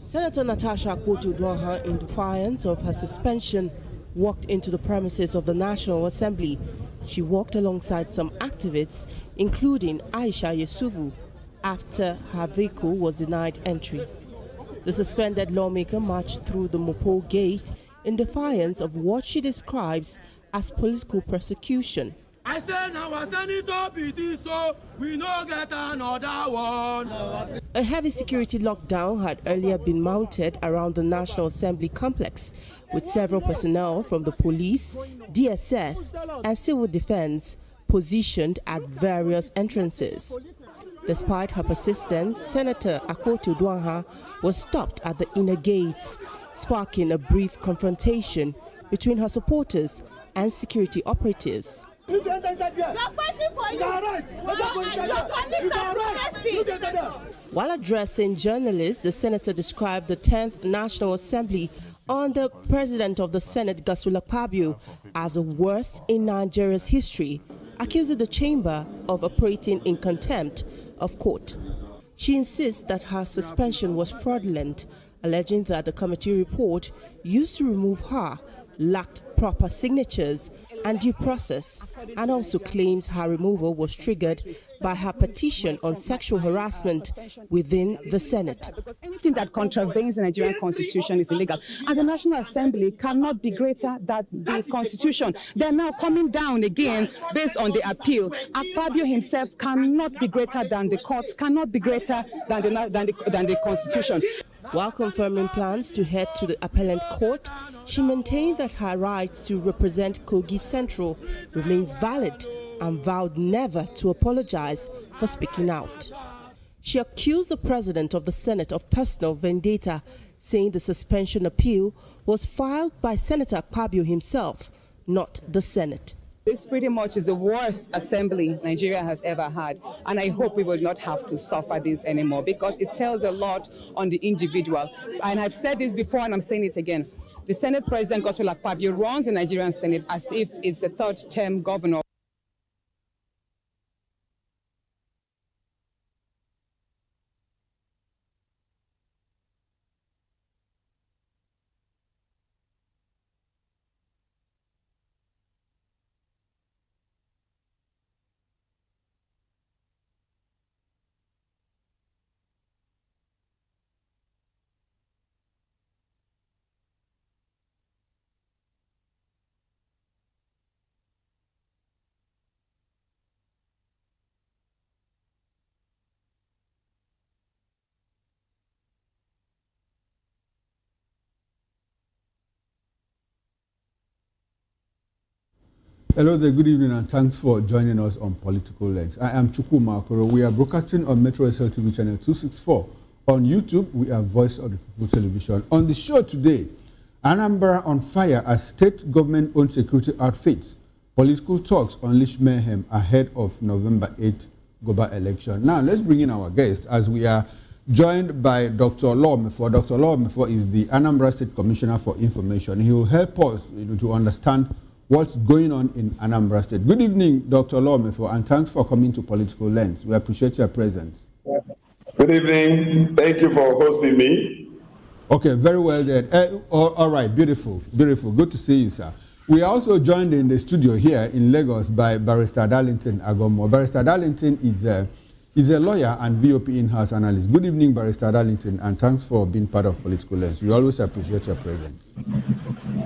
Senator Natasha Akpoto-Uduaghan, in defiance of her suspension, walked into the premises of the National Assembly. She walked alongside some activists, including Aisha Yesufu, after her vehicle was denied entry. The suspended lawmaker marched through the Mopo Gate in defiance of what she describes as political persecution. I said now our senator be this, so we no get another one. A heavy security lockdown had earlier been mounted around the National Assembly complex, with several personnel from the police, DSS and civil defense positioned at various entrances. Despite her persistence, Senator Akpoto-Uduaghan was stopped at the inner gates, sparking a brief confrontation between her supporters and security operatives. While addressing journalists, the senator described the 10th National Assembly under President of the Senate, Godswill Akpabio, as the worst in Nigeria's history, accusing the chamber of operating in contempt of court. She insists that her suspension was fraudulent, alleging that the committee report used to remove her lacked proper signatures and due process, and also claims her removal was triggered by her petition on sexual harassment within the Senate. Because anything that contravenes the Nigerian Constitution is illegal, and the National Assembly cannot be greater than the Constitution. They're now coming down again based on the appeal. Akpabio himself cannot be greater than the courts, cannot be greater than the Constitution. While confirming plans to head to the appellate court, she maintained that her rights to represent Kogi Central remains valid and vowed never to apologize for speaking out. She accused the president of the Senate of personal vendetta, saying the suspension appeal was filed by Senator Akpabio himself, not the Senate. This pretty much is the worst assembly Nigeria has ever had, and I hope we will not have to suffer this anymore, because it tells a lot on the individual. And I've said this before and I'm saying it again. The Senate President, Godswill Akpabio, runs the Nigerian Senate as if it's the third-term governor. Hello there, good evening, and thanks for joining us on Political Lens. I am Chukwu Makoro. We are broadcasting on Metro SL TV channel 264. On YouTube, we are Voice of the People Television. On the show today, Anambra on fire as state government-owned security outfits. Political talks unleash mayhem ahead of November 8th Guber election. Now, let's bring in our guest as we are joined by Dr. Lawmefo. Dr. Lawmefo is the Anambra State Commissioner for Information. He will help us to understand what's going on in Anambra State. Good evening, Dr. Lawmefo, and thanks for coming to Political Lens. We appreciate your presence. Good evening. Thank you for hosting me. Okay, very well then. All right, beautiful, beautiful. Good to see you, sir. We are also joined in the studio here in Lagos by Barrister Darlington Agomo. Barrister Darlington is a lawyer and VOP in-house analyst. Good evening, Barrister Darlington, and thanks for being part of Political Lens. We always appreciate your presence.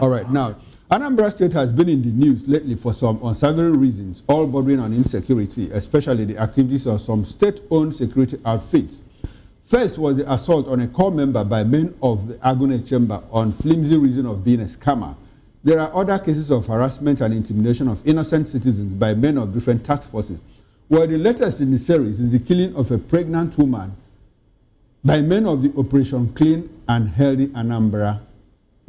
All right, now, Anambra State has been in the news lately for some unsavory reasons, all bordering on insecurity, especially the activities of some state-owned security outfits. First was the assault on a core member by men of the Agune Chamber on flimsy reason of being a scammer. There are other cases of harassment and intimidation of innocent citizens by men of different task forces, where the latest in the series is the killing of a pregnant woman by men of the Operation Clean and Healthy Anambra,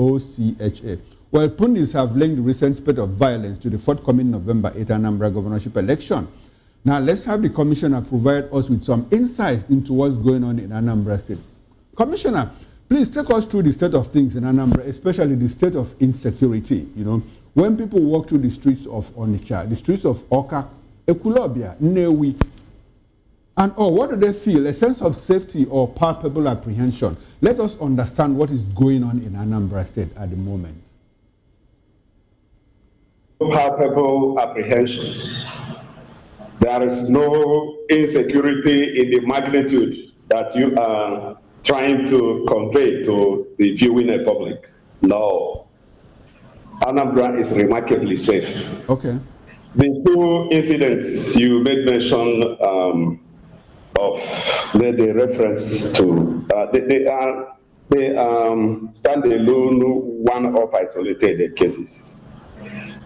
OCHA. Well, pundits have linked the recent spate of violence to the forthcoming November 8th Anambra governorship election. Now, let's have the Commissioner provide us with some insights into what's going on in Anambra State. Commissioner, please take us through the state of things in Anambra, especially the state of insecurity. You know, when people walk through the streets of Onitsha, the streets of Oka, Ekulobia, Nnewi, And what do they feel? A sense of safety or palpable apprehension? Let us understand what is going on in Anambra State at the moment. Palpable apprehension. There is no insecurity in the magnitude that you are trying to convey to the viewing public. No. Anambra is remarkably safe. Okay. The two incidents you made mention of, the reference to, they are standalone, one-off isolated cases.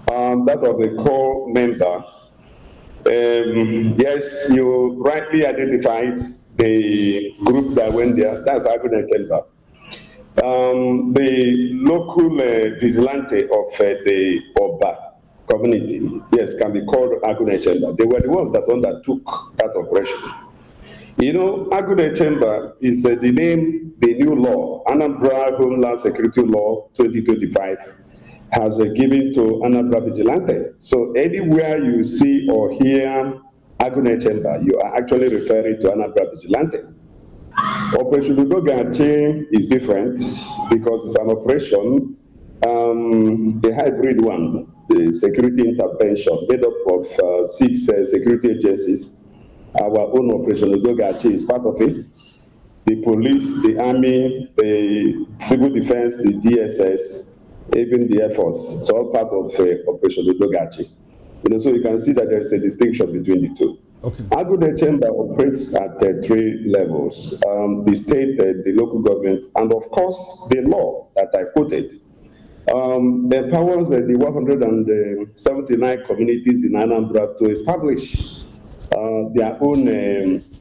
That of the core member, yes, you rightly identified the group that went there. That's Govt-Owned. The local vigilante of the Oba community, yes, can be called Govt-Owned. They were the ones that undertook that operation. You know, Govt-Owned is the name, the new law, Anambra Homeland Security Law 2025, has given to Anambra Vigilante. So anywhere you see or hear Govt-Owned, you are actually referring to Anambra Vigilante. Operation Udogachi is different because it's an operation, a hybrid one, the security intervention made up of 6 security agencies. Our own Operation Udogachi is part of it. The police, the army, the civil defense, the DSS, even the Air Force. It's all part of Operation Udogachi. You know, so you can see that there is a distinction between the two. Okay. Govt-Owned operates at 3 levels, the state, the local government, and of course the law that I quoted. Empowers the 179 communities in Anambra to establish their own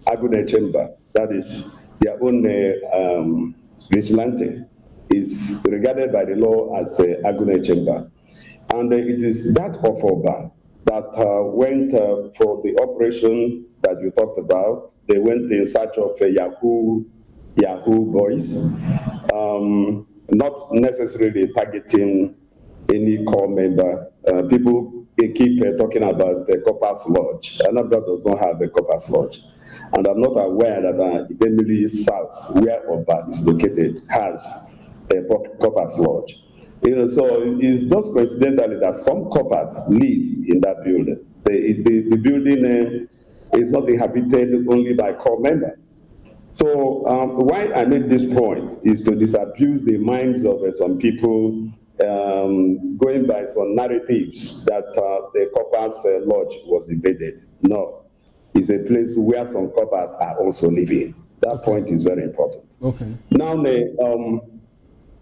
Govt-Owned, that is, their own vigilante, is regarded by the law as Govt-Owned. And it is that of Oba that went for the operation that you talked about. They went in search of Yahoo boys, not necessarily targeting any core member. People keep talking about the Copper's Lodge. Anambra does not have a Copper's Lodge. And I'm not aware that Ibenili South, where Oba is located, has a Copper's Lodge. You know, so it's just coincidentally that some coppers live in that building. The building is not inhabited only by core members. So why I make this point is to disabuse the minds of some people going by some narratives that the coppers lodge was invaded. No, it's a place where some coppers are also living. That point is very important. Okay. Now,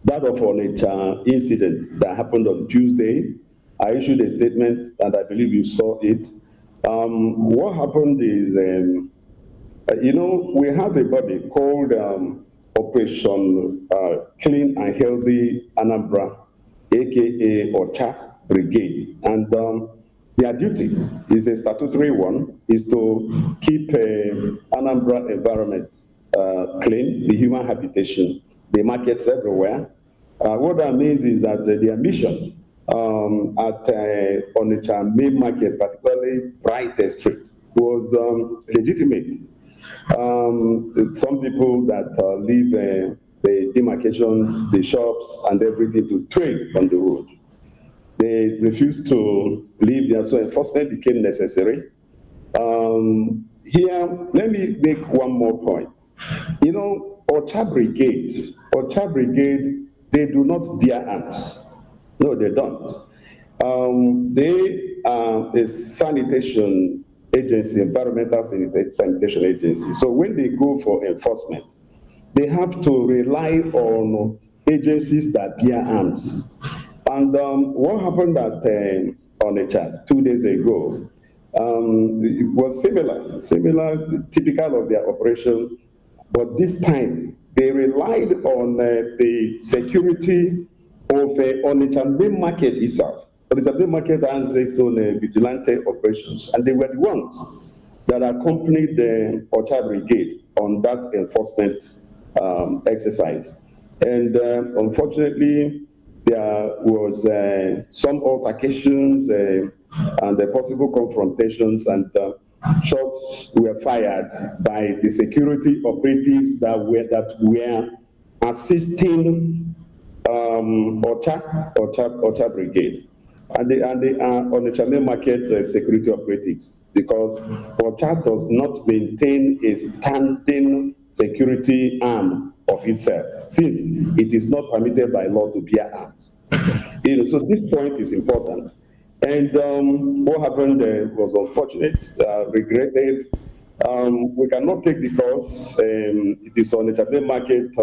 that of Onitsha incident that happened on Tuesday, I issued a statement, and I believe you saw it. What happened is, you know, we have a body called Operation Clean and Healthy Anambra, aka OCHA Brigade, and their duty is a statutory one, is to keep Anambra environment clean, the human habitation, the markets everywhere. What that means is that their mission at Onitsha main market, particularly Bright Street, was legitimate. Some people that leave the demarcations, the shops, and everything to trade on the road, they refused to leave there, so enforcement became necessary. Here, let me make one more point. You know, OCHA Brigade, they do not bear arms. No, they don't. They are a sanitation agency, environmental sanitation agency. So when they go for enforcement, they have to rely on agencies that bear arms. And what happened at Onitsha 2 days ago, it was similar, typical of their operation, but this time they relied on the security of Onitsha main market itself. Onitsha main market has its own vigilante operations, and they were the ones that accompanied the OCHA Brigade on that enforcement exercise. And unfortunately, there was some altercations and possible confrontations, and shots were fired by the security operatives that were assisting Ocha Brigade. And they are on the Channel Market security operatives, because Ocha does not maintain a standing security arm of itself, since it is not permitted by law to bear arms. So this point is important. And what happened was unfortunate, regretted. We cannot take the course. It is on the Channel Market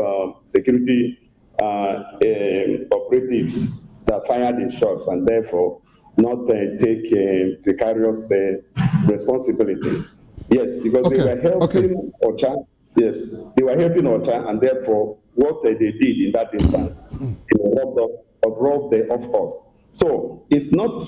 security operatives that fired the shots, and therefore not take vicarious responsibility. Yes, because they were helping Ocha. Yes, they were helping Ocha, and therefore what they did in that instance, robbed the of us. So it's not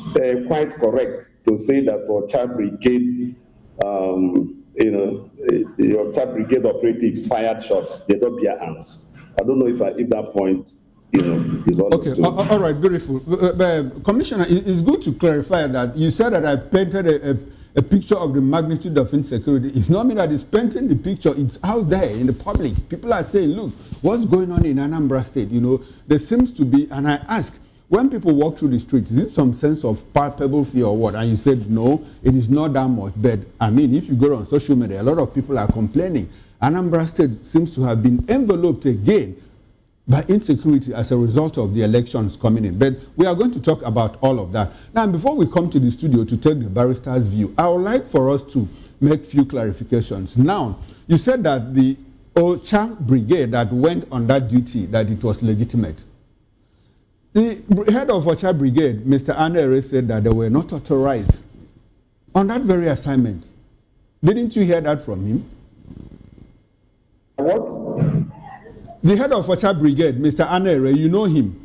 quite correct to say that Ocha Brigade, the Ocha Brigade operatives fired shots. They don't bear arms. I don't know if that point, is okay. All right, beautiful. Commissioner, it's good to clarify that you said that I painted a picture of the magnitude of insecurity. It's not me that is painting the picture. It's out there in the public. People are saying, look, what's going on in Anambra State? There seems to be, and I ask, when people walk through the streets, is it some sense of palpable fear or what? And you said, no, it is not that much. But, I mean, if you go on social media, a lot of people are complaining. Anambra State seems to have been enveloped again by insecurity as a result of the elections coming in. But we are going to talk about all of that. Now, before we come to the studio to take the barrister's view, I would like for us to make few clarifications. Now, you said that the Ocha Brigade that went on that duty, that it was legitimate. The head of Ocha Brigade, Mr. Anambra, said that they were not authorized on that very assignment. Didn't you hear that from him? What? The head of Ocha Brigade, Mr. Anambra, you know him.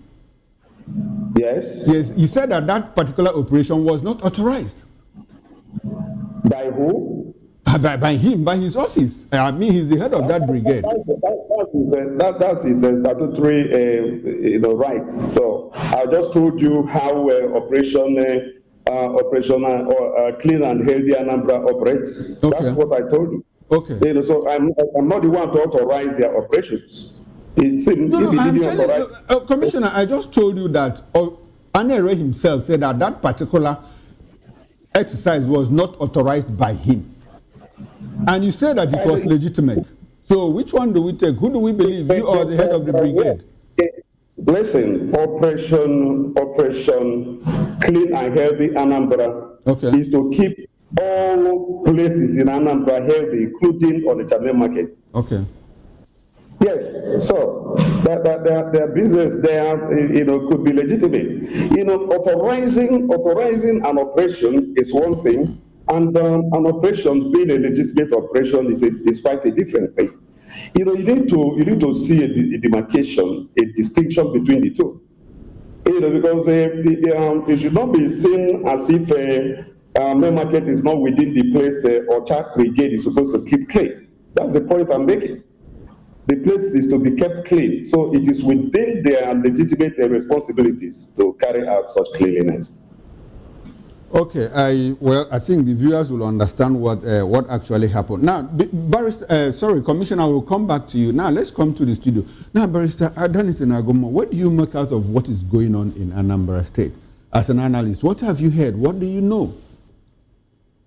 Yes. Yes, he said that that particular operation was not authorized. By who? By him, by his office. I mean, he's the head of that brigade. That's his statutory right. So I just told you how operational clean and healthy Anambra operates. Okay. That's what I told you. Okay. So I'm not the one to authorize their operations. It seems Commissioner, I just told you that Anambra himself said that that particular exercise was not authorized by him. And you said that it was legitimate. So which one do we take? Who do we believe, you or the head of the brigade? Listen, Operation Clean and Healthy Anambra is to keep all places in Anambra healthy, including on the Channel Market. Okay. Yes, so their business there, could be legitimate. Authorizing an operation is one thing, and an operation being a legitimate operation is quite a different thing. You need to see a demarcation, a distinction between the two. Because it should not be seen as if main market is not within the place Ocha Brigade is supposed to keep clean. That's the point I'm making. The place is to be kept clean, so it is within their legitimate responsibilities to carry out such cleanliness. Okay, I think the viewers will understand what actually happened. Now, Commissioner, I will come back to you. Now, let's come to the studio. Now, Barrister Darlington Agoma, what do you make out of what is going on in Anambra State? As an analyst, what have you heard? What do you know?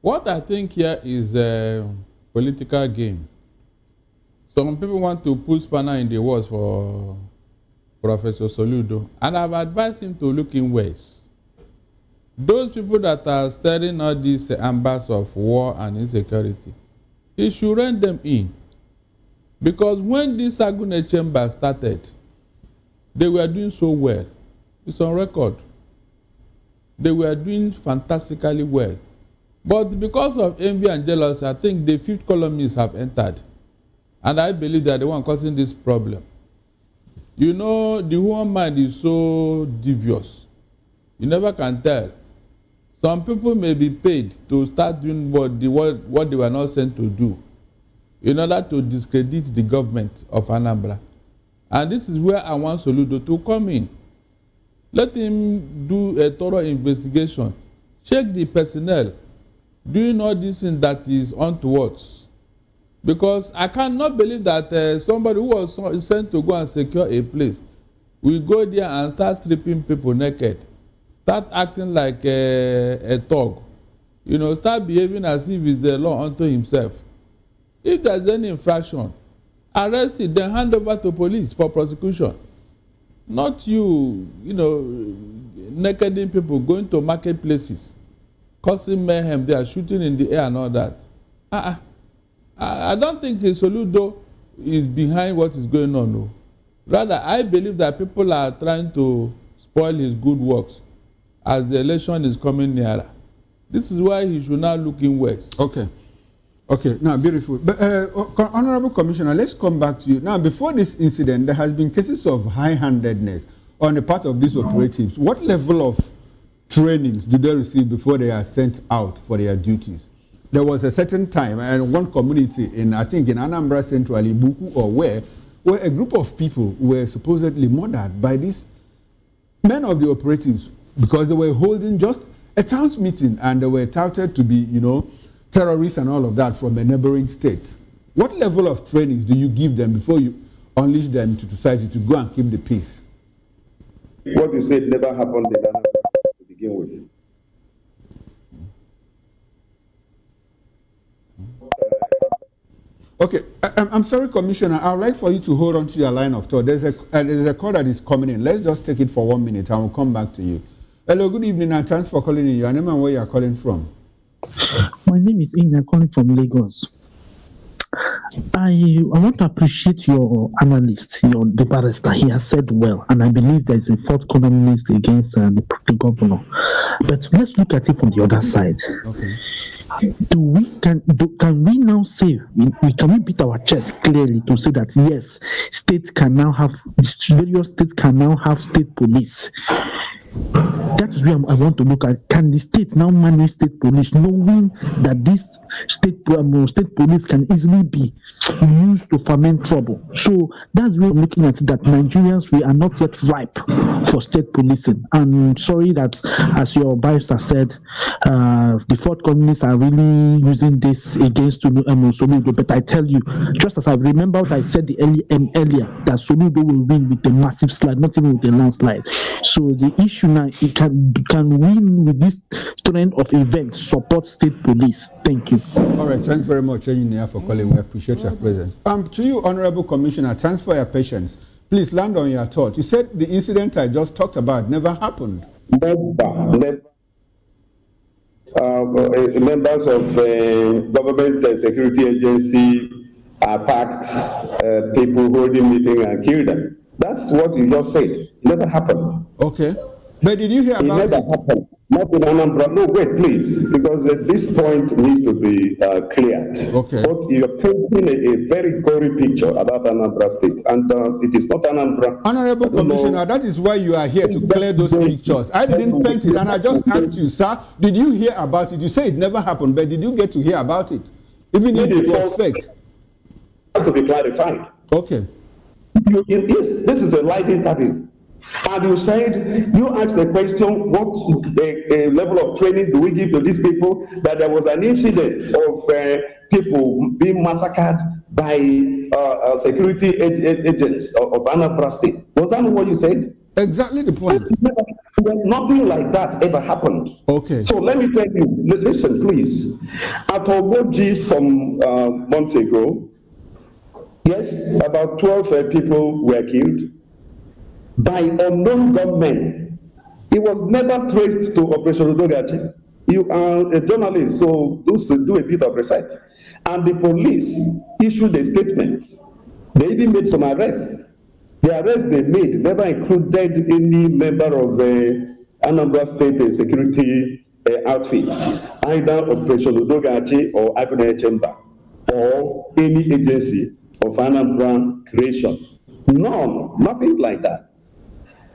What I think here is a political game. Some people want to put spanner in the works for Professor Soludo, and I've advised him to look in ways. Those people that are stirring all these ambers of war and insecurity, he should rein them in. Because when this Agune chamber started, they were doing so well. It's on record. They were doing fantastically well. But because of envy and jealousy, I think the fifth columnists have entered. And I believe they are the one causing this problem. The human mind is so devious. You never can tell. Some people may be paid to start doing what they were not sent to do in order to discredit the government of Anambra. And this is where I want Soludo to come in. Let him do a thorough investigation. Check the personnel doing all this thing that is untowards. Because I cannot believe that somebody who was sent to go and secure a place will go there and start stripping people naked, start acting like a thug, you know, start behaving as if it's the law unto himself. If there's any infraction, arrest it, then hand over to police for prosecution. Not you, you know, nakeding people, going to marketplaces, causing mayhem, they are shooting in the air and all that. I don't think Soludo is behind what is going on. No. Rather, I believe that people are trying to spoil his good works as the election is coming nearer. This is why he should now look in west. Okay. Okay, now beautiful. But Honorable Commissioner, let's come back to you. Now, before this incident, there has been cases of high-handedness on the part of these operatives. What level of trainings do they receive before they are sent out for their duties? There was a certain time, and one community in, I think in Anambra Central, Ibuku or where a group of people were supposedly murdered by these men of the operatives because they were holding just a town's meeting and they were touted to be, you know, terrorists and all of that from a neighboring state. What level of trainings do you give them before you unleash them to society to go and keep the peace? What you said never happened in Anambra to begin with. Okay, I'm sorry, Commissioner. I would like for you to hold on to your line of thought. There's a call that is coming in. Let's just take it for 1 minute and we'll come back to you. Hello, good evening, and thanks for calling in. Your name and where you are calling from. My name is Ian. I'm calling from Lagos. I want to appreciate your analyst, the barrister. He has said well, and I believe there is a forthcoming list against the governor. But let's look at it from the other side. Okay. Can we now say can we beat our chest clearly to say that yes, various states can now have state police? That is where I want to look at. Can the state now manage state police, knowing that this state police can easily be used to ferment trouble? So that's where I'm looking at it, that Nigerians, we are not yet ripe for state policing. And sorry that, as your barrister said, the fourth colonists are really using this against Soludo. But I tell you, just as I remember what I said earlier, that Soludo will win with a massive slide, not even with a landslide. So the issue now, it can win with this trend of events, support state police. Thank you. All right, thanks very much, Engineer, for calling. We appreciate your presence. To you, Honorable Commissioner, thanks for your patience. Please land on your thought. You said the incident I just talked about never happened. Never. Members of government security agency attacked people holding meeting and killed them. That's what you just said. Never happened. Okay. But did you hear about it? Never happened. Not in Anambra. No, wait, please, because this point needs to be cleared. Okay. But you're painting a very gory picture about Anambra State, and it is not Anambra. Honorable Commissioner, that is why you are here, to clear those pictures. I didn't paint it, and I just asked you, sir, did you hear about it? You say it never happened, but did you get to hear about it? Even if it was fake. It has to be clarified. Okay. This is a live interview. And you said, you asked the question, what level of training do we give to these people? That there was an incident of people being massacred by security agents of Anambra State. Was that what you said? Exactly the point. Nothing like that ever happened. Okay. So let me tell you, listen, please. At Ogoji some months ago, yes, about 12 people were killed by unknown gunmen. It was never traced to Operation Odogachi. You are a journalist, so do a bit of research. And the police issued a statement. They even made some arrests. The arrests they made never included any member of the Anambra State security outfit, either Operation Odogachi or Abinaya Chamber, or any agency of Anambra creation. None, nothing like that.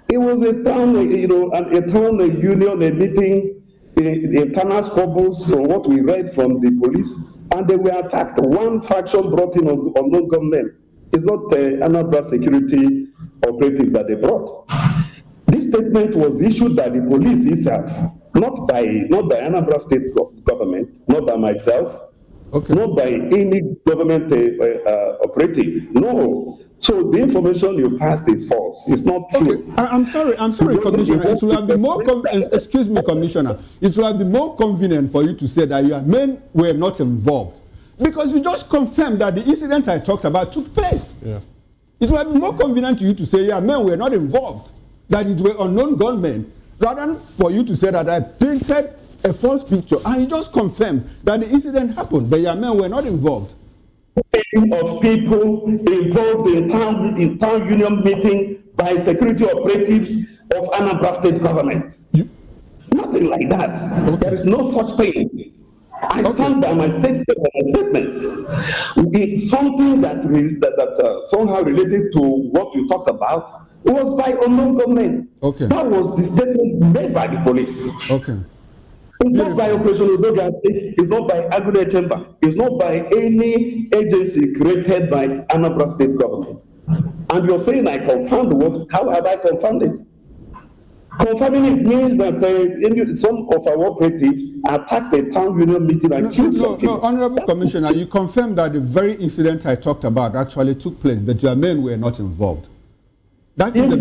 It was a town, a town union, a meeting, the internal squabbles from what we read from the police, and they were attacked. One faction brought in unknown gunmen. It's not Anambra security operatives that they brought. This statement was issued by the police itself, not by Anambra State government, not by myself, not by any government operative. No. So the information you passed is false. It's not true. Okay. I'm sorry, Commissioner. It will have been more. Excuse me, Commissioner. It will have been more convenient for you to say that your men were not involved, because you just confirmed that the incident I talked about took place. Yeah. It will have been more convenient to you to say, yeah, men were not involved, that it were unknown gunmen, rather than for you to say that I painted a false picture, and you just confirmed that the incident happened, but your men were not involved. Of people involved in town union meeting by security operatives of Anambra State government. Nothing like that. Okay. There is no such thing. I stand by my statement. It's something that somehow related to what you talked about. It was by unknown government. Okay. That was the statement made by the police. Okay. It's not by Operation Udoga, it's not by Agri Chamber, it's not by any agency created by Anambra State government. And you're saying I confirmed what? How have I confirmed it? Confirming it means that some of our operatives attacked a town union meeting and killed some people. No, Honorable Commissioner, you confirmed that the very incident I talked about actually took place, but your men were not involved. That is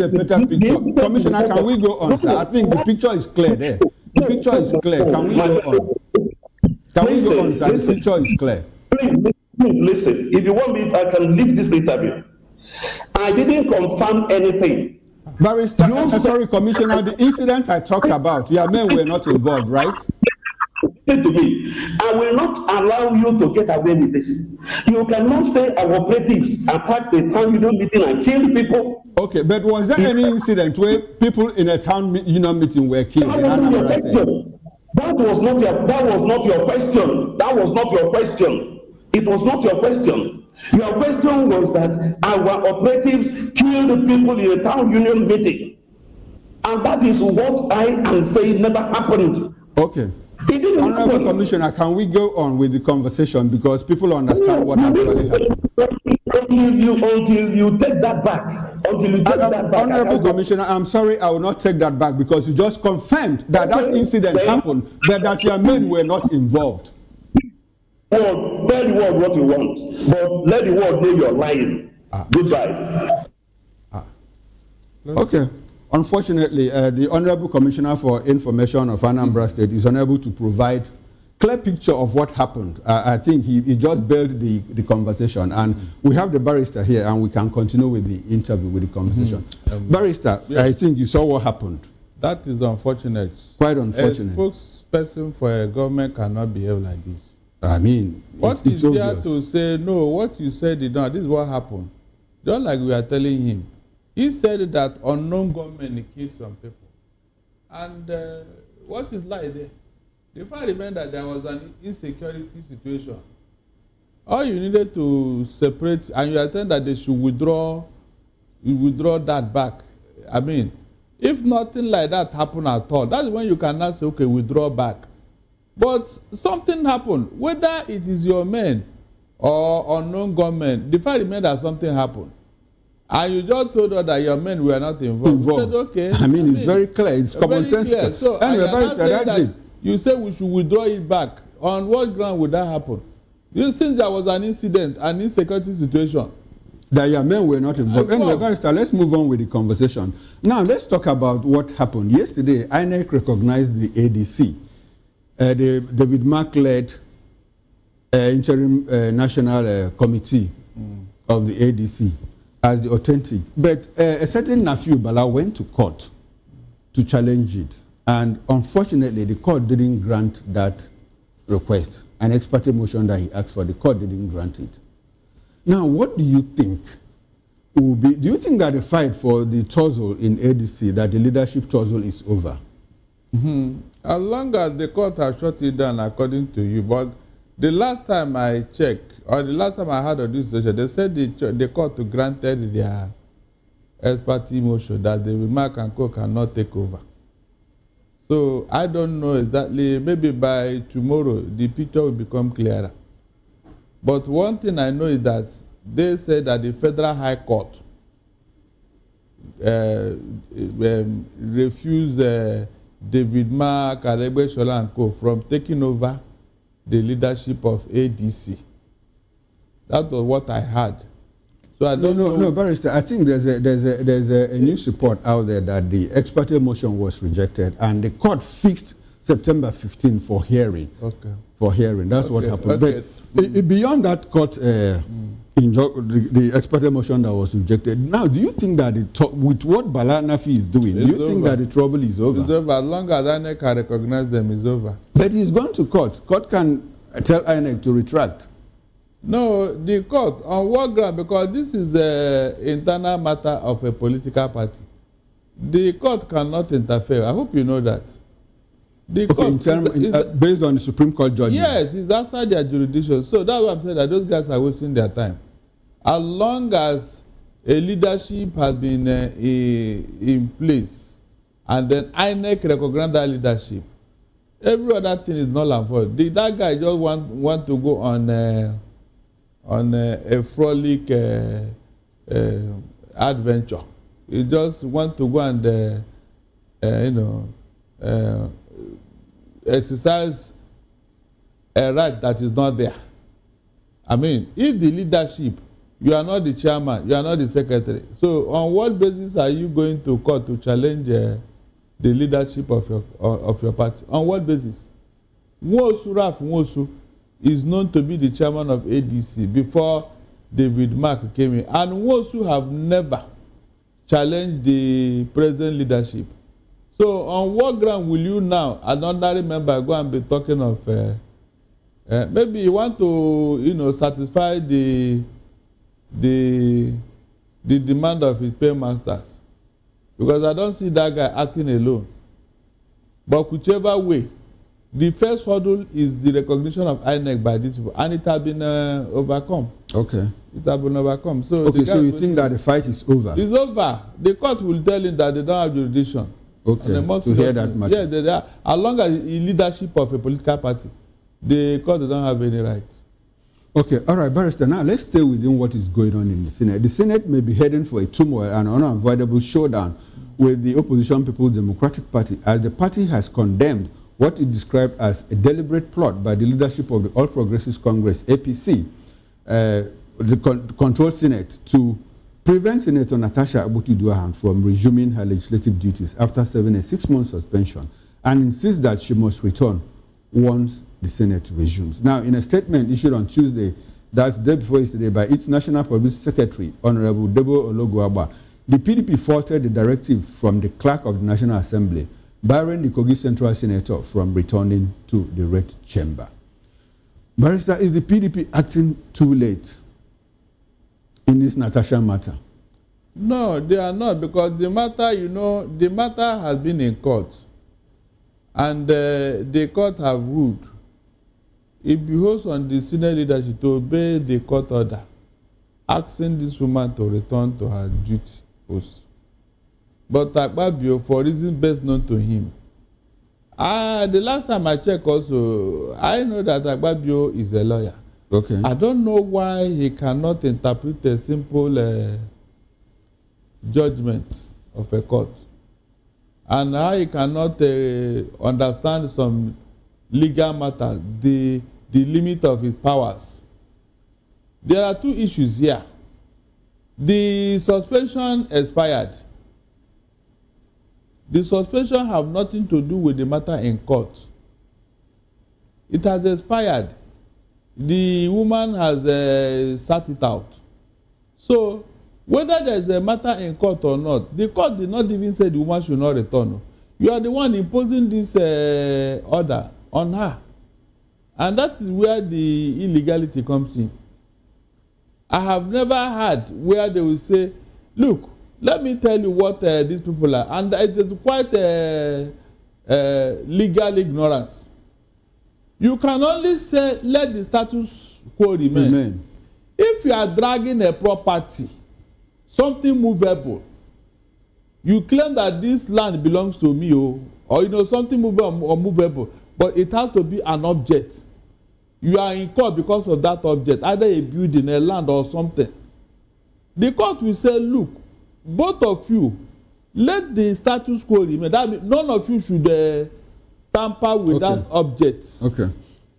a better picture. Commissioner, can we go on, sir? I think the picture is clear there. The picture is clear. Can we go on? Can we go on, sir? The picture is clear. Please, listen. If you want me, I can leave this interview. I didn't confirm anything. Barrister, sorry, Commissioner, the incident I talked about, your men were not involved, right? To me, I will not allow you to get away with this. You cannot say our operatives attacked a town union meeting and killed people. Okay, but was there any incident where people in a town union meeting were killed in Anambra State? That was not your question. That was not your question. It was not your question. Your question was that our operatives killed people in a town union meeting. And that is what I am saying never happened. Okay. Honorable Commissioner, can we go on with the conversation, because people understand what actually happened? Until you take that back. Honorable Commissioner, I'm sorry, I will not take that back, because you just confirmed that that incident happened, but that your men were not involved. Well, tell the world what you want, but let the world know you're lying. Goodbye. Okay. Unfortunately, the Honorable Commissioner for Information of Anambra State is unable to provide clear picture of what happened. I think he just built the conversation, and we have the barrister here, and we can continue with the interview, with the conversation. Barrister, yes. I think you saw what happened. That is unfortunate. Quite unfortunate. A spokesperson for a government cannot behave like this. I mean, what is there to say? No, what you said, this is what happened. Just like we are telling him. He said that unknown government killed some people. And what is lie there? The fact remains that there was an insecurity situation. All you needed to separate, and you are telling that they should withdraw that back. I mean, if nothing like that happened at all, that's when you cannot say, okay, withdraw back. But something happened, whether it is your men or unknown government, the fact remains that something happened. And you just told us that your men were not involved. You said, okay. I mean, it's very clear. It's common sense. So, anyway, that's it. You said we should withdraw it back. On what ground would that happen? Since there was an incident, an insecurity situation. That your men were not involved. Anyway, Barrister, let's move on with the conversation. Now, let's talk about what happened. Yesterday, INEC recognized the ADC, the David Mark-led interim national committee of the ADC, as the authentic. But a certain Nafiu Bala went to court to challenge it. And unfortunately, the court didn't grant that request. An ex parte motion that he asked for, the court didn't grant it. Now, what do you think will be? Do you think that the fight for the tussle in ADC, that the leadership tussle is over? As long as the court has shut it down, according to you, but the last time I checked, or the last time I heard of this situation, they said the court granted their ex parte motion that the Mark and Co cannot take over. So I don't know exactly. Maybe by tomorrow the picture will become clearer. But one thing I know is that they said that the Federal High Court refused David Mark, Aregbe Shola and co. from taking over the leadership of ADC. That was what I heard. So I don't know. No, Barrister. I think there's a news report out there that the ex parte motion was rejected, and the court fixed September 15 for hearing. Okay. For hearing. That's what happened. Okay. But beyond that court, the ex parte motion that was rejected. Now, do you think that with what Bala Nafi is doing, do you think that the trouble is over? It's over. As long as INEC can recognize them, it's over. But he's gone to court. Court can tell INEC to retract. No, the court, on what ground? Because this is the internal matter of a political party. The court cannot interfere. I hope you know that. The court based on the Supreme Court judgment. Yes, it's outside their jurisdiction. So that's what I'm saying, that those guys are wasting their time. As long as a leadership has been in place, and then INEC recognize that leadership, every other thing is null and void. That guy just want to go on a frolic adventure. He just want to go and exercise a right that is not there. I mean, if the leadership, you are not the chairman, you are not the secretary. So on what basis are you going to court to challenge the leadership of your party? On what basis? Raf Nwosu is known to be the chairman of ADC before David Mark came in. And Nwosu have never challenged the present leadership. So on what ground will you now, an ordinary member, go and be talking of maybe you want to satisfy the demand of his paymasters? Because I don't see that guy acting alone. But whichever way, the first hurdle is the recognition of INEC by these people, and it has been overcome. Okay. It has been overcome. So okay, so you think that the fight is over? It's over. The court will tell him that they don't have jurisdiction. Okay. To hear that matter. Yeah, as long as the leadership of a political party, the court don't have any rights. Okay, all right, Barrister. Now let's stay within what is going on in the Senate. The Senate may be heading for a turmoil and unavoidable showdown with the opposition People's Democratic Party, as the party has condemned what it described as a deliberate plot by the leadership of the All Progressives Congress, APC, the controlled Senate, to prevent Senator Natasha Akpoti-Uduaghan from resuming her legislative duties after serving a 6-month suspension, and insists that she must return once the Senate resumes. Now, in a statement issued on Tuesday, that's the day before yesterday, by its National Publicity Secretary, Honorable Debo Ologuagba, the PDP faulted the directive from the clerk of the National Assembly, barring the Kogi Central Senator from returning to the Red Chamber. Barrister, is the PDP acting too late in this Natasha matter? No, they are not, because the matter has been in court, and the court have ruled. It behoves on the senior leadership to obey the court order, asking this woman to return to her duty post. But Akpabio, for reasons best known to him, the last time I checked also, I know that Akpabio is a lawyer. Okay. I don't know why he cannot interpret a simple judgment of a court, and how he cannot understand some legal matters, the limit of his powers. There are two issues here. The suspension expired. The suspension have nothing to do with the matter in court. It has expired. The woman has sat it out. So whether there is a matter in court or not, the court did not even say the woman should not return. You are the one imposing this order on her, and that is where the illegality comes in. I have never heard where they will say, look, let me tell you what these people are, and it is quite legal ignorance. You can only say, let the status quo remain. If you are dragging a property, something movable, you claim that this land belongs to me, or something movable or movable, but it has to be an object. You are in court because of that object, either a building, a land, or something. The court will say, look, both of you let the status quo remain. That means none of you should tamper with that object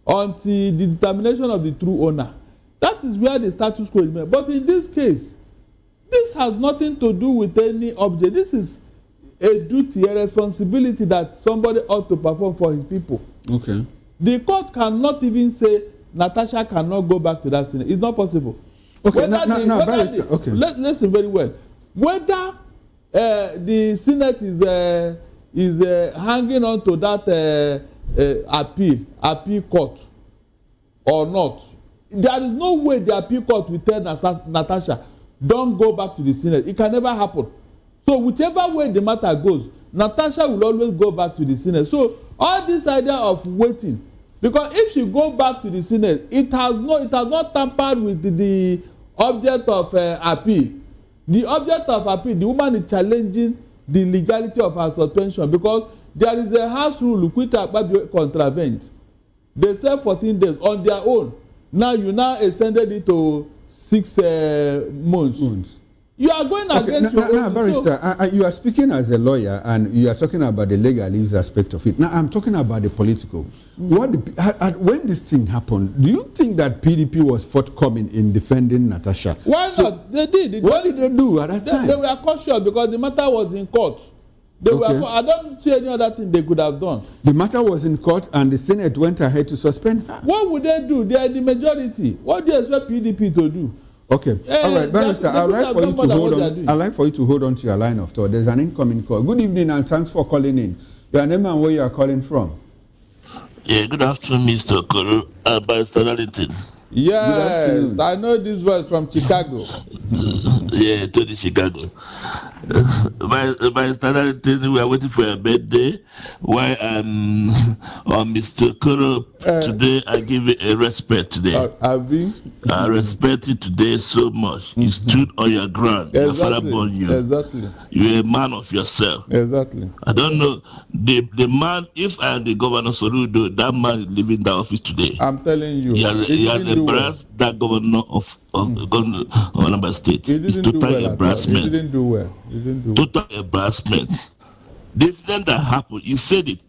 until the determination of the true owner. That is where the status quo remains. But in this case, this has nothing to do with any object. This is a duty, a responsibility that somebody ought to perform for his people. Okay. The court cannot even say Natasha cannot go back to that Senate. It's not possible. Okay, listen very well. Whether the Senate is hanging on to that appeal court or not, there is no way the appeal court will tell Natasha, don't go back to the Senate. It can never happen. So whichever way the matter goes, Natasha will always go back to the Senate. So all this idea of waiting, because if she go back to the Senate, it has not tampered with the object of appeal. The object of appeal, the woman is challenging the legality of her suspension, because there is a house rule which Akpabio contravened. They said 14 days on their own. Now you extended it to 6 months. You are going against your own. Barrister, you are speaking as a lawyer and you are talking about the legalese aspect of it. Now I'm talking about the political. When this thing happened, do you think that PDP was forthcoming in defending Natasha? Why not? They did. What did they do at that time? They were cautious because the matter was in court. I don't see any other thing they could have done. The matter was in court and the Senate went ahead to suspend her. What would they do? They are the majority. What do you expect PDP to do? Okay. All right, Barrister, I'd like for you to hold on to your line of thought. There's an incoming call. Good evening and thanks for calling in. Your name and where you are calling from. Yeah, good afternoon, Mr. Okoro. Barrister Darlington. Yes, I know this voice from Chicago. Yeah, to the Chicago. Barrister Darlington, we are waiting for your birthday. Why on Mr. Okoro today, I give you a respect today. I respect you today so much. You stood on your ground. Your father born you. Exactly. You're a man of yourself. Exactly. I don't know the man. If I am the governor Soludo, that man is leaving the office today. I'm telling you. He has embarrassed that governor of Anambra State. It's total embarrassment. He didn't do well. Total embarrassment. The incident that happened, you said it,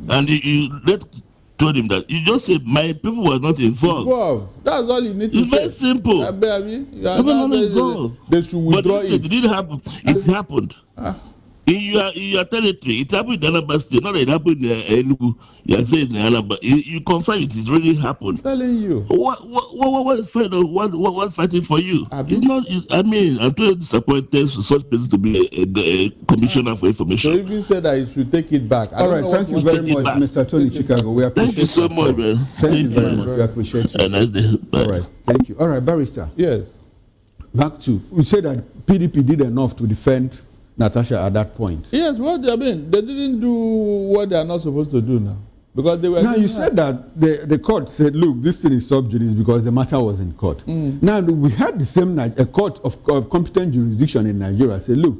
and you told him that. You just said my people were not involved. That's all you need to say. It's very simple. They should withdraw it. It didn't happen. It happened. In your territory, it happened in Anambra State. Not that it happened in Enugu. You are saying in Anambra. You confirm it. It really happened. I'm telling you. What's fighting for you? It's not. I'm totally disappointed for such person to be a commissioner for information. So even said that he should take it back. All right. Thank you very much, Mr. Tony Chicago. We appreciate. Thank you so much, man. Thank you very much. We appreciate you. A nice day. Bye. All right. Thank you. All right, Barrister. Yes. Back to we said that PDP did enough to defend Natasha at that point. Yes, they didn't do what they are not supposed to do now. Because they were. Now you said that the court said, look, this thing is sub judice because the matter was in court. Now we had the same night a court of competent jurisdiction in Nigeria say, look,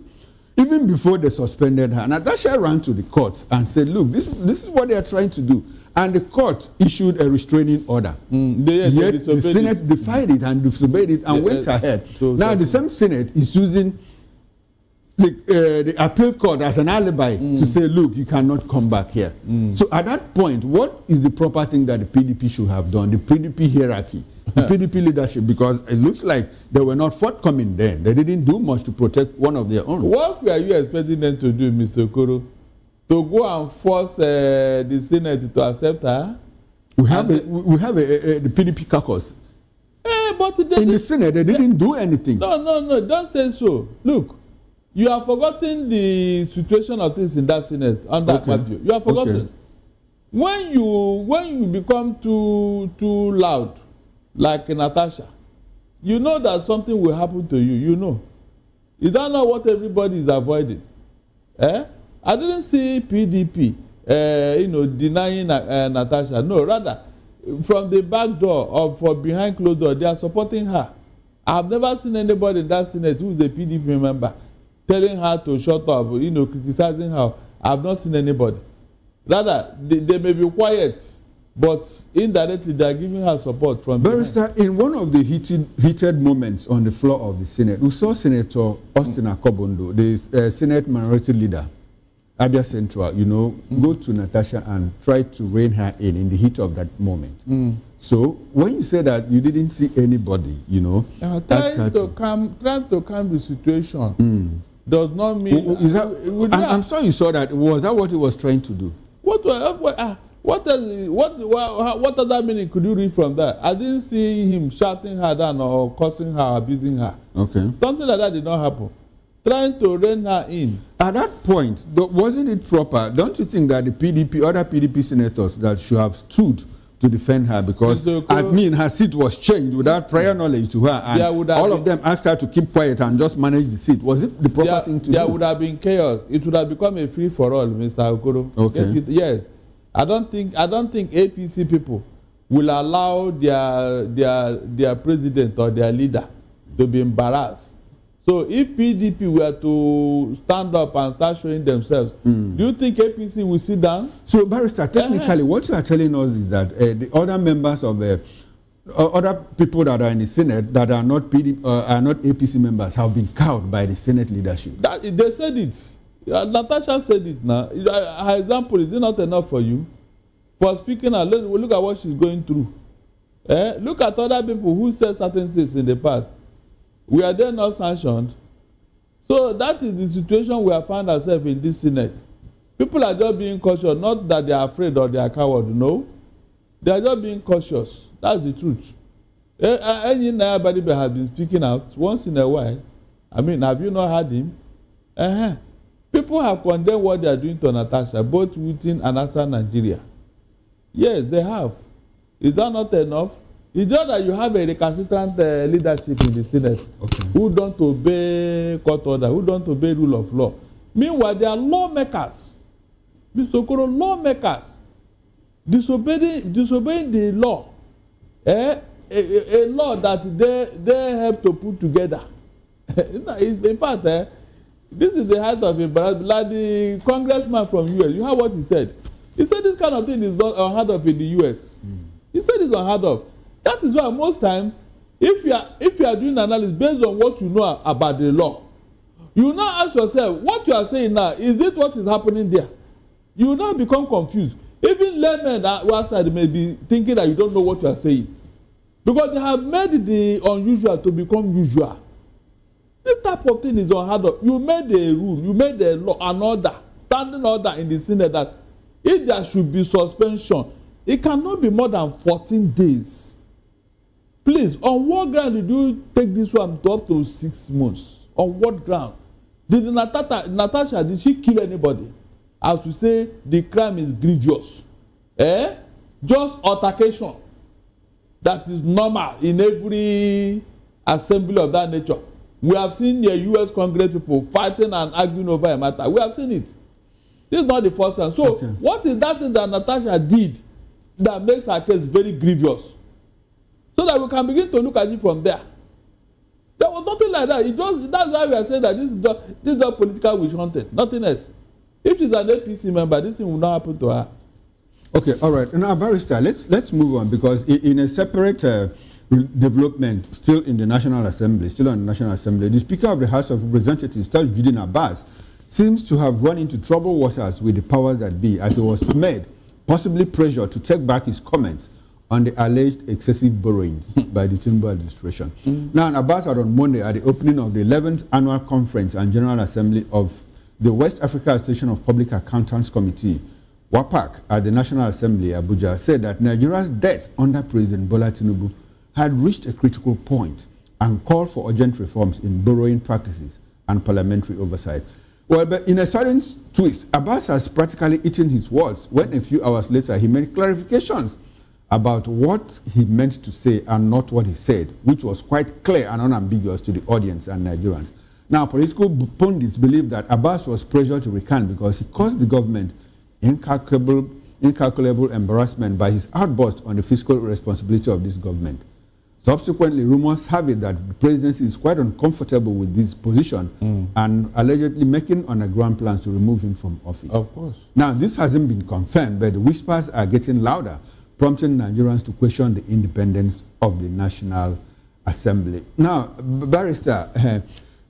even before they suspended her, Natasha ran to the courts and said, look, this is what they are trying to do. And the court issued a restraining order. Yet the Senate defied it and disobeyed it and went ahead. Now the same Senate is using the appeal court as an alibi to say, look, you cannot come back here. So at that point, what is the proper thing that the PDP should have done? The PDP hierarchy, the PDP leadership, because it looks like they were not forthcoming then. They didn't do much to protect one of their own. What were you expecting them to do, Mr. Okoro? To go and force the Senate to accept her? We have the PDP caucus. But in the Senate, they didn't do anything. No, don't say so. Look. You have forgotten the situation of things in that Senate under Akpabio. You have forgotten. Okay. When you become too loud, like Natasha, you know that something will happen to you. You know. Is that not what everybody is avoiding? I didn't see PDP, denying Natasha. No, rather, from the back door or from behind closed door, they are supporting her. I have never seen anybody in that Senate who is a PDP member telling her to shut up, criticizing her. I have not seen anybody. Rather, they may be quiet, but indirectly they are giving her support from Barrister, in one of the heated moments on the floor of the Senate, we saw Senator Austin Akobondo, the Senate Minority Leader, Abia Central, go to Natasha and try to rein her in the heat of that moment. So when you say that you didn't see anybody, trying to calm the situation does not mean. I'm sorry you saw that. Was that what he was trying to do? What other meaning could you read from that? I didn't see him shouting her down or cursing her, abusing her. Okay. Something like that did not happen. Trying to rein her in. At that point, wasn't it proper? Don't you think that the other PDP senators that should have stood to defend her, because her seat was changed without prior knowledge to her, and all of them asked her to keep quiet and just manage the seat? Was it the proper thing to do? There would have been chaos. It would have become a free for all, Mr. Okoro. Okay. Yes. I don't think APC people will allow their president or their leader to be embarrassed. So if PDP were to stand up and start showing themselves, do you think APC will sit down? So, Barrister, technically, what you are telling us is that the other members of other people that are in the Senate that are not APC members have been cowed by the Senate leadership. They said it. Natasha said it now. Her example, is it not enough for you? For speaking out, look at what she's going through. Look at other people who said certain things in the past. We are then not sanctioned. So that is the situation we have found ourselves in this Senate. People are just being cautious, not that they are afraid or they are coward, no. They are just being cautious. That's the truth. Anybody has been speaking out once in a while. I mean, have you not heard him? People have condemned what they are doing to Natasha, both within and outside Nigeria. Yes, they have. Is that not enough? It's just that you have a recalcitrant leadership in the Senate who don't obey court order, who don't obey rule of law. Meanwhile, they are lawmakers. Mr. Okoro, lawmakers disobeying the law. A law that they help to put together. In fact, this is the height of embarrassment. Like the congressman from US, you heard what he said. He said this kind of thing is not unheard of in the US. He said it's unheard of. That is why most times, if you are doing analysis based on what you know about the law, you now ask yourself, what you are saying now, is it what is happening there? You will now become confused. Even laymen outside may be thinking that you don't know what you are saying, because they have made the unusual to become usual. This type of thing is unheard of. You made a rule, you made a law, an order, standing order in the Senate that if there should be suspension, it cannot be more than 14 days. Please, on what ground did you take this one to up to 6 months? On what ground? Did Natasha, did she kill anybody? As to say the crime is grievous. Just altercation. That is normal in every assembly of that nature. We have seen the US Congress people fighting and arguing over a matter. We have seen it. This is not the first time. So, what is that thing that Natasha did that makes her case very grievous? So that we can begin to look at it from there. There was nothing like that. That's why we are saying that this is not political witch hunting. Nothing else. If she's an APC member, this thing will not happen to her. Okay, all right. Now, Barrister, let's move on, because in a separate development, still in the National Assembly, the Speaker of the House of Representatives, Tajudeen Abbas, seems to have run into trouble waters with the powers that be, as he was made possibly pressured to take back his comments on the alleged excessive borrowings by the Tinubu administration. Now, Abbas had on Monday at the opening of the 11th Annual Conference and General Assembly of the West Africa Association of Public Accountants Committee, WAPAC, at the National Assembly, Abuja, said that Nigeria's debt under President Bola Tinubu had reached a critical point and called for urgent reforms in borrowing practices and parliamentary oversight. Well, but in a sudden twist, Abbas has practically eaten his words when a few hours later he made clarifications about what he meant to say and not what he said, which was quite clear and unambiguous to the audience and Nigerians. Now, political pundits believe that Abbas was pressured to recant because he caused the government incalculable embarrassment by his outburst on the fiscal responsibility of this government. Subsequently, rumors have it that the presidency is quite uncomfortable with this position and allegedly making underground plans to remove him from office. Of course. Now, this hasn't been confirmed, but the whispers are getting louder prompting Nigerians to question the independence of the National Assembly. Now, Barrister,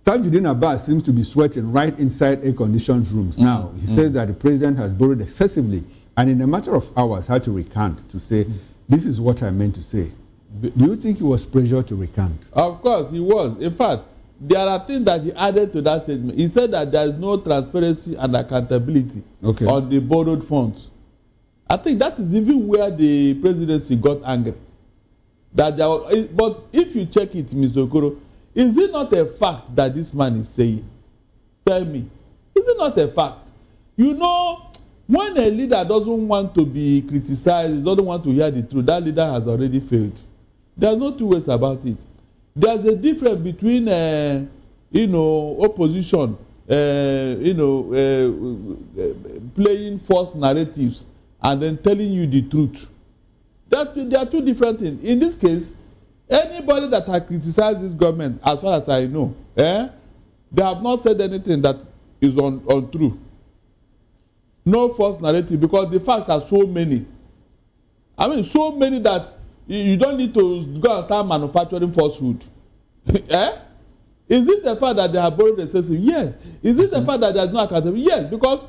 Tajuddin Abbas seems to be sweating right inside air-conditioned rooms now. He says that the president has borrowed excessively and in a matter of hours had to recant to say, this is what I meant to say. Do you think he was pressured to recant? Of course, he was. In fact, there are things that he added to that statement. He said that there is no transparency and accountability on the borrowed funds. I think that is even where the presidency got angry. That there was, but if you check it, Mr. Okoro, is it not a fact that this man is saying? Tell me. Is it not a fact? You know, when a leader doesn't want to be criticized, doesn't want to hear the truth, that leader has already failed. There's no two ways about it. There's a difference between, opposition, playing false narratives and then telling you the truth. There are two different things. In this case, anybody that has criticized this government, as far as I know, they have not said anything that is untrue. No false narrative, because the facts are so many. I mean, so many that you don't need to go and start manufacturing falsehood. Is it the fact that they have borrowed excessive? Yes. Is it the fact that there is no accountability? Yes, because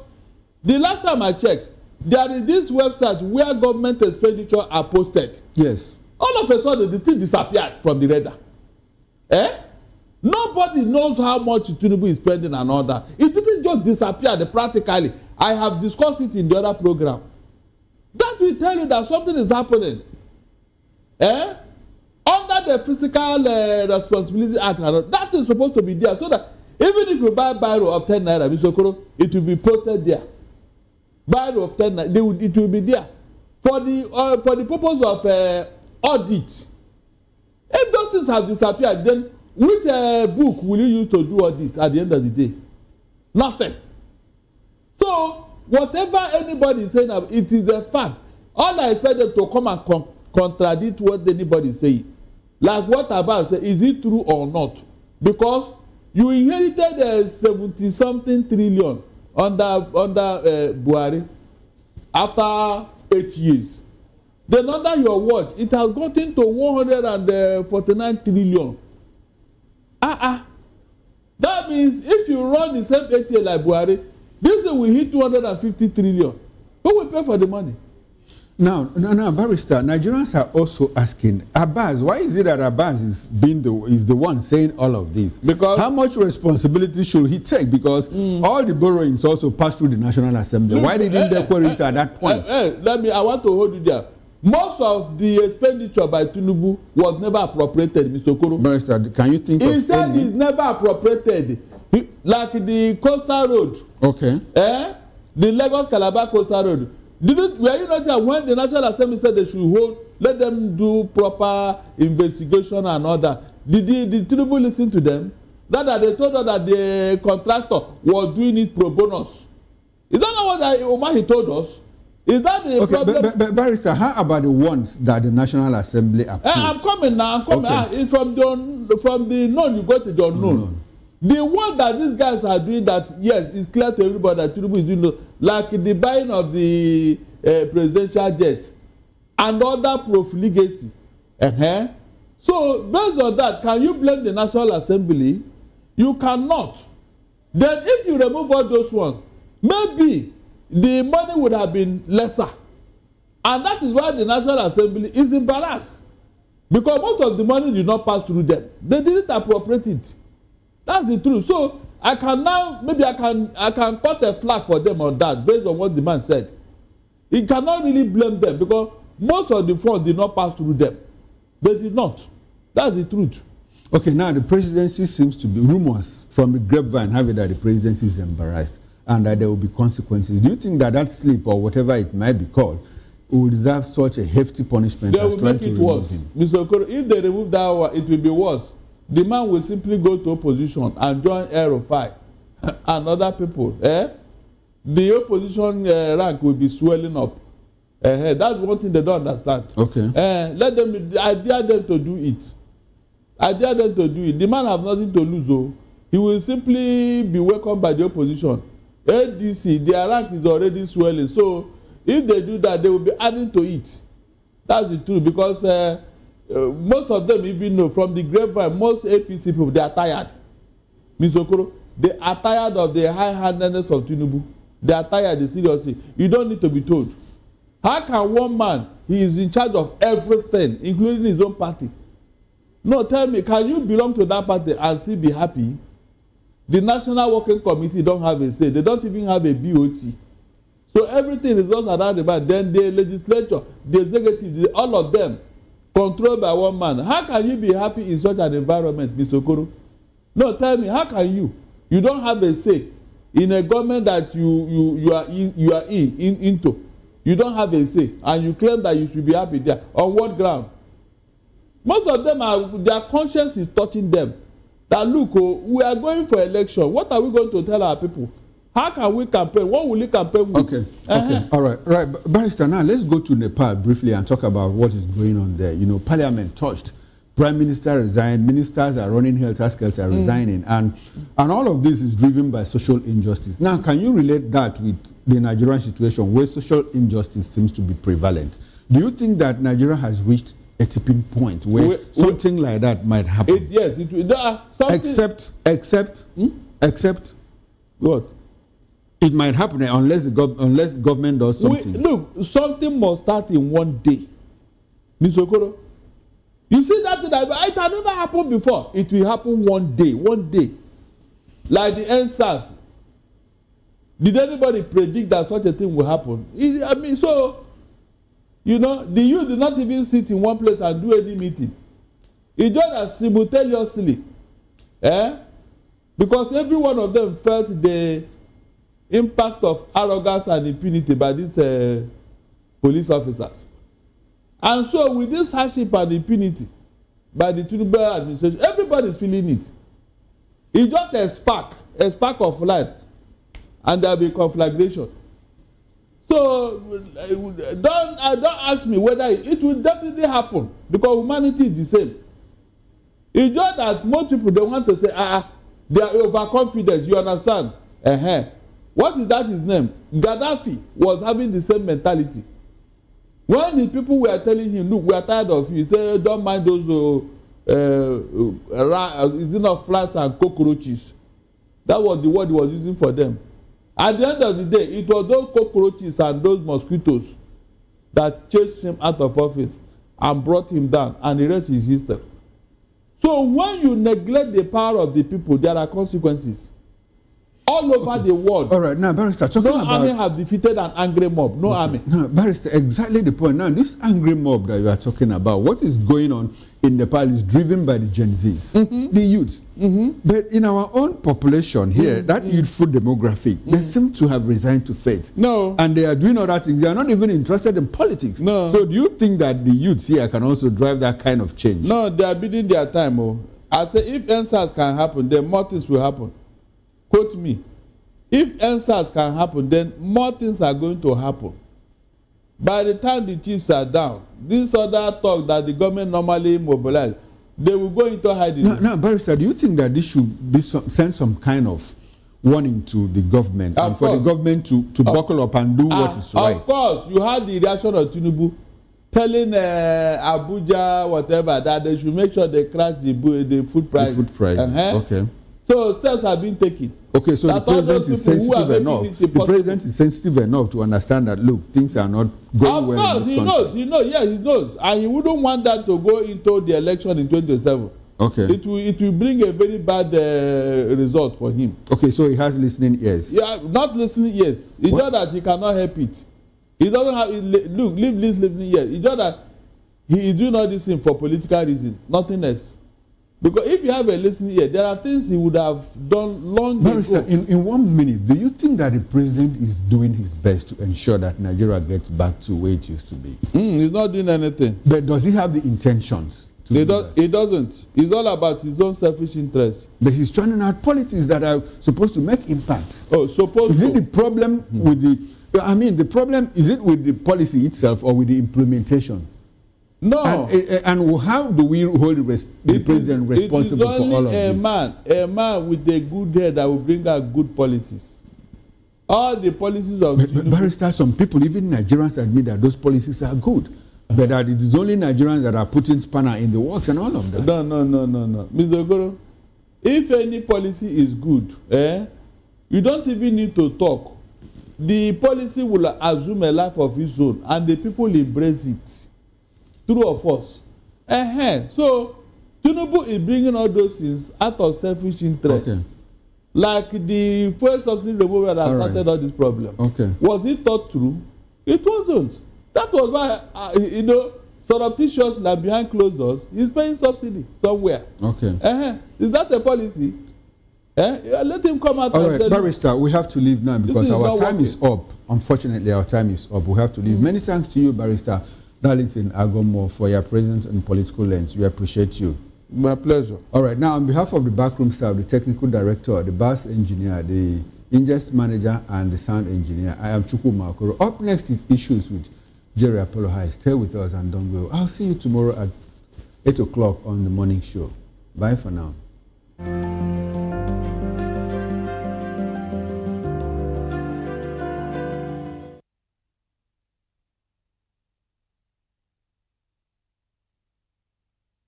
the last time I checked, there is this website where government expenditure are posted. Yes. All of a sudden, the thing disappeared from the radar. Nobody knows how much Tinubu is spending and all that. It didn't just disappear practically. I have discussed it in the other program. That will tell you that something is happening. Under the Fiscal Responsibility Act, that is supposed to be there, so that even if you buy biro of 10 naira, Mr. Okoro, it will be posted there. Biro of 10 naira, it will be there for the purpose of audit. If those things have disappeared, then which book will you use to do audit at the end of the day? Nothing. So whatever anybody is saying, it is a fact. All I expect them to come and contradict what anybody is saying. Like what Abbas said, is it true or not? Because you inherited 70-something trillion under Buhari after 8 years. Then under your watch, it has gotten to 149 trillion. That means if you run the same 8 years like Buhari, this will hit 250 trillion. Who will pay for the money? Now, Barrister, Nigerians are also asking, Abbas, why is it that Abbas is the one saying all of this? Because how much responsibility should he take? Because all the borrowings also pass through the National Assembly. Why didn't they query it at that point? I want to hold you there. Most of the expenditure by Tinubu was never appropriated, Mr. Okoro. Barrister, can you think of any? He said it's never appropriated. Like the coastal road. Okay. The Lagos-Calabar coastal road. Were you not there when the National Assembly said they should let them do proper investigation and all that? Did Tinubu listen to them? That they told us that the contractor was doing it pro bonus. Is that not what Omar he told us? Is that the problem? But Barrister, how about the ones that the National Assembly approved? I'm coming now. I'm coming. Okay. From the known, you go to the unknown. The one that these guys are doing that, yes, it's clear to everybody that Tinubu is doing, like the buying of the presidential jet and other profligacy. So, based on that, can you blame the National Assembly? You cannot. Then if you remove all those ones, maybe the money would have been lesser. And that is why the National Assembly is embarrassed. Because most of the money did not pass through them. They didn't appropriate it. That's the truth. So I can cut a flag for them on that based on what the man said. He cannot really blame them because most of the funds did not pass through them. They did not. That's the truth. Okay, now the presidency seems to be rumors from the grapevine have it that the presidency is embarrassed and that there will be consequences. Do you think that slip or whatever it might be called will deserve such a hefty punishment as trying to remove him? Mr. Okoro, if they remove that one, it will be worse. The man will simply go to opposition and join Aerofy and other people. The opposition rank will be swelling up. That's one thing they don't understand. Okay. I dare them to do it. The man has nothing to lose, though. He will simply be welcomed by the opposition. ADC, their rank is already swelling. So if they do that, they will be adding to it. That's the truth, because most of them even know from the grapevine, most APC people, they are tired. Ms. Okoro, they are tired of the high-handedness of Tinubu. They are tired, seriously. You don't need to be told. How can one man, he is in charge of everything, including his own party? No, tell me, can you belong to that party and still be happy? The National Working Committee don't have a say. They don't even have a BOT. So everything resolves around the man. Then the legislature, the executive, all of them controlled by one man. How can you be happy in such an environment, Mr. Okoro? No, tell me, how can you? You don't have a say in a government that you are into. You don't have a say, and you claim that you should be happy there. On what ground? Most of them their conscience is touching them. That look, we are going for election. What are we going to tell our people? How can we campaign? What will we campaign with? Okay, okay, all right, right. Barrister, now let's go to Nepal briefly and talk about what is going on there. You know, Parliament touched, Prime Minister resigned, ministers are running helter-skelter, resigning, and all of this is driven by social injustice. Now, can you relate that with the Nigerian situation where social injustice seems to be prevalent? Do you think that Nigeria has reached a tipping point where something like that might happen? Yes, it will. Except what? It might happen unless the government does something. Look, something must start in one day. Ms. Okoro, you see that thing, it had never happened before. It will happen one day. Like the NSAS. Did anybody predict that such a thing will happen? So, you know, the youth did not even sit in one place and do any meeting. It just as simultaneously. Because every one of them felt the impact of arrogance and impunity by these police officers. And so with this hardship and impunity by the Tinubu administration, everybody is feeling it. It's just a spark of light, and there will be conflagration. So don't ask me whether it will definitely happen, because humanity is the same. It's just that most people, they want to say, they are overconfident, you understand? What is that his name? Gaddafi was having the same mentality. When the people were telling him, look, we are tired of you, he said, don't mind those is enough flies and cockroaches. That was the word he was using for them. At the end of the day, it was those cockroaches and those mosquitoes that chased him out of office and brought him down, and the rest is history. So when you neglect the power of the people, there are consequences. All over the world. All right, now, Barrister, talking about... No army have defeated an angry mob. No army. No, Barrister, exactly the point. Now, this angry mob that you are talking about, what is going on in Nepal is driven by the Gen Zs, the youths. But in our own population here, that youthful demographic, they seem to have resigned to fate. No. And they are doing other things. They are not even interested in politics. No. So do you think that the youths here can also drive that kind of change? No, they are bidding their time. I say if NSAS can happen, then more things will happen. Quote me. If NSAS can happen, then more things are going to happen. By the time the chiefs are down, this other talk that the government normally mobilize, they will go into hiding. Now, Barrister, do you think that this should be send some kind of warning to the government and for the government to buckle up and do what is right? Of course, you had the reaction of Tinubu telling Abuja whatever that they should make sure they crash the food price. The food price. Okay. So steps have been taken. Okay, so the president is sensitive enough. The president is sensitive enough to understand that, look, things are not going well in this country. Of course, he knows. And he wouldn't want that to go into the election in 2027. Okay. It will bring a very bad result for him. Okay, so he has listening ears. Yeah, not listening ears. It's just that he cannot help it. He doesn't have, leave listening ears. It's just that he is doing all this thing for political reasons, nothing else. Because if you have a listening ear, there are things he would have done long ago. In 1 minute, do you think that the president is doing his best to ensure that Nigeria gets back to where it used to be? He's not doing anything. But does he have the intentions to do that? He doesn't. It's all about his own selfish interests. But he's churning out politics that are supposed to make impact. Oh, supposed to. Is it the problem with the... I mean, the problem, is it with the policy itself or with the implementation? No. And how do we hold the president responsible for all of this? A man with a good head that will bring out good policies. All the policies of... But Barrister, some people, even Nigerians, admit that those policies are good. but that it is only Nigerians that are putting spanner in the works and all of that. No. Mr. Okoro, if any policy is good, you don't even need to talk. The policy will assume a life of its own, and the people embrace it. True or false? So, Tinubu is bringing all those things out of selfish interest. Okay. Like the fuel subsidy removal that started all this problem. Okay. Was it thought through? It wasn't. That was why, surreptitiously like behind closed doors, he's paying subsidy somewhere. Okay. Is that a policy? Let him come out. All right, Barrister, we have to leave now because our time is up. Unfortunately, our time is up. We have to leave. Many thanks to you, Barrister Darlington Agomo, for your presence and political lens. We appreciate you. My pleasure. All right, now on behalf of the backroom staff, the technical director, the bus engineer, the ingest manager, and the sound engineer, I am Chukwu Makoro. Up next is Issues with Jerry Apollo High. Stay with us and don't go. I'll see you tomorrow at 8 o'clock on the morning show. Bye for now.